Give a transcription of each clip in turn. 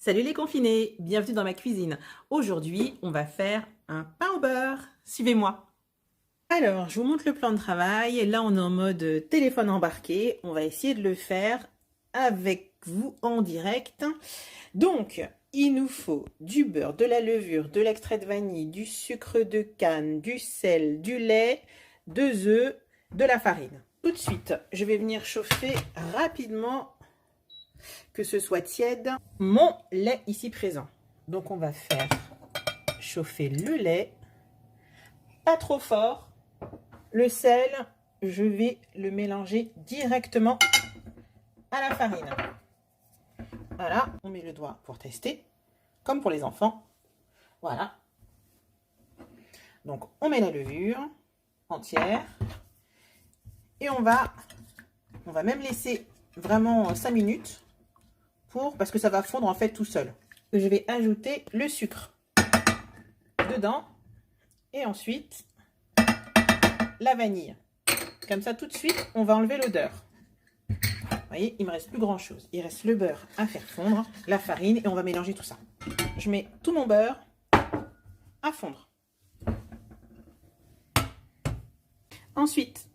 Salut les confinés, bienvenue dans ma cuisine. Aujourd'hui, on va faire un pain au beurre. Suivez-moi. Alors, je vous montre le plan de travail. Là, on est en mode téléphone embarqué. On va essayer de le faire avec vous en direct. Donc, il nous faut du beurre, de la levure, de l'extrait de vanille, du sucre de canne, du sel, du lait, 2 œufs, de la farine. Tout de suite, je vais venir chauffer rapidement, que ce soit tiède, mon lait ici présent. Donc on va faire chauffer le lait, pas trop fort. Le sel, je vais le mélanger directement à la farine. Voilà, on met le doigt pour tester, comme pour les enfants. Voilà. Donc on met la levure entière et on va même laisser vraiment 5 minutes parce que ça va fondre en fait tout seul. Je vais ajouter le sucre dedans et ensuite la vanille. Comme ça, tout de suite, on va enlever l'odeur. Vous voyez, il me reste plus grand chose. Il reste le beurre à faire fondre, la farine et on va mélanger tout ça. Je mets tout mon beurre à fondre. Ensuite,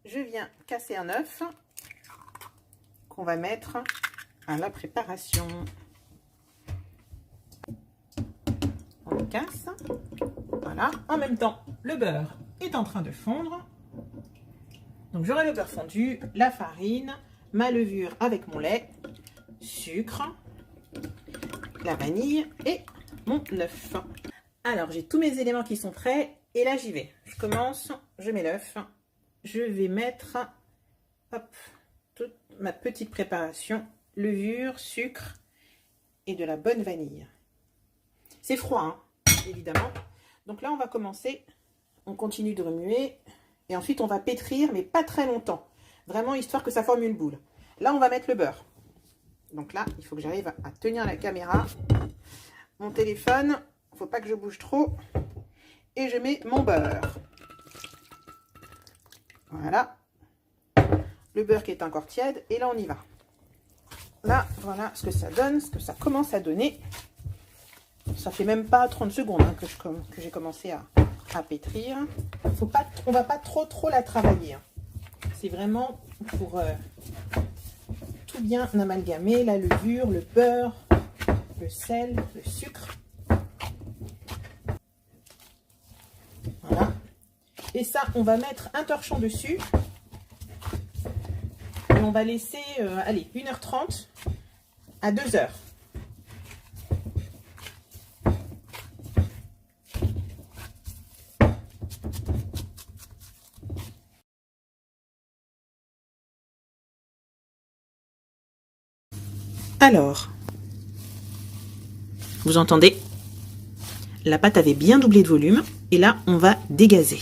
je viens casser un œuf qu'on va mettre à la préparation. On le casse. Voilà. En même temps, le beurre est en train de fondre. Donc j'aurai le beurre fondu, la farine, ma levure avec mon lait, sucre, la vanille et mon œuf. Alors j'ai tous mes éléments qui sont prêts et là j'y vais. Je commence, je mets l'œuf. Je vais mettre hop, toute ma petite préparation, levure, sucre et de la bonne vanille. C'est froid, hein, évidemment. Donc là, on va commencer. On continue de remuer. Et ensuite, on va pétrir, mais pas très longtemps. Vraiment, histoire que ça forme une boule. Là, on va mettre le beurre. Donc là, il faut que j'arrive à tenir la caméra. Mon téléphone, il ne faut pas que je bouge trop. Et je mets mon beurre. Voilà. Le beurre qui est encore tiède. Et là, on y va. Là, voilà ce que ça donne, ce que ça commence à donner. Ça fait même pas 30 secondes hein, que j'ai commencé à pétrir. On va pas trop la travailler. Hein. C'est vraiment pour tout bien amalgamer, la levure, le beurre, le sel, le sucre. Voilà. Et ça, on va mettre un torchon dessus. Et on va laisser, allez, 1h30 à 2h. Alors, vous entendez? La pâte avait bien doublé de volume. Et là, on va dégazer.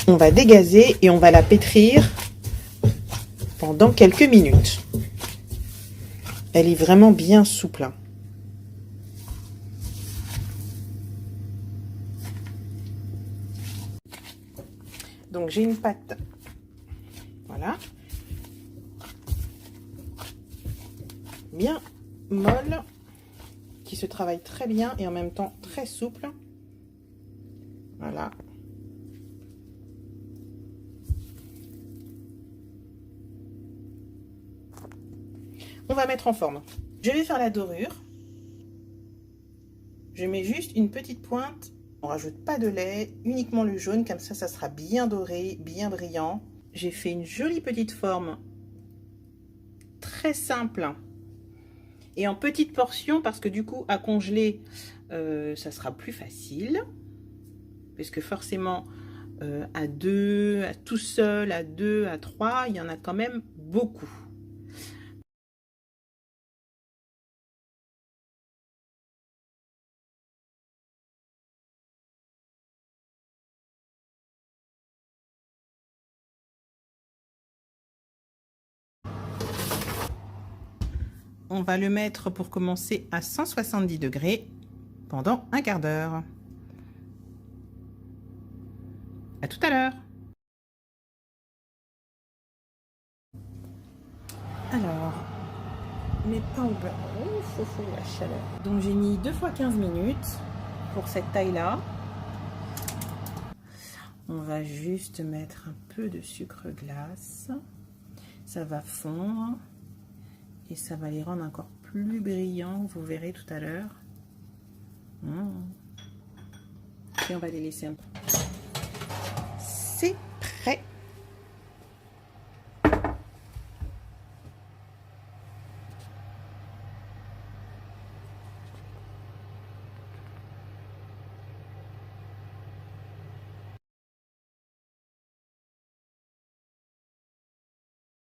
On va dégazer et on va la pétrir pendant quelques minutes. Elle est vraiment bien souple. Donc j'ai une pâte, voilà, bien molle, qui se travaille très bien et en même temps très souple. Voilà. On va mettre en forme. Je vais faire la dorure. Je mets juste une petite pointe. On rajoute pas de lait, uniquement le jaune, comme ça sera bien doré, bien brillant. J'ai fait une jolie petite forme, très simple, et en petites portions, parce que du coup, à congeler, ça sera plus facile, puisque forcément, à 2, tout seul, à 2, à 3, il y en a quand même beaucoup. On va le mettre pour commencer à 170 degrés pendant un quart d'heure. À tout à l'heure. Alors, mes pains au beurre. Oh, la chaleur. Donc j'ai mis 2 fois 15 minutes pour cette taille-là. On va juste mettre un peu de sucre glace. Ça va fondre et ça va les rendre encore plus brillants, vous verrez tout à l'heure. Et on va les laisser un peu.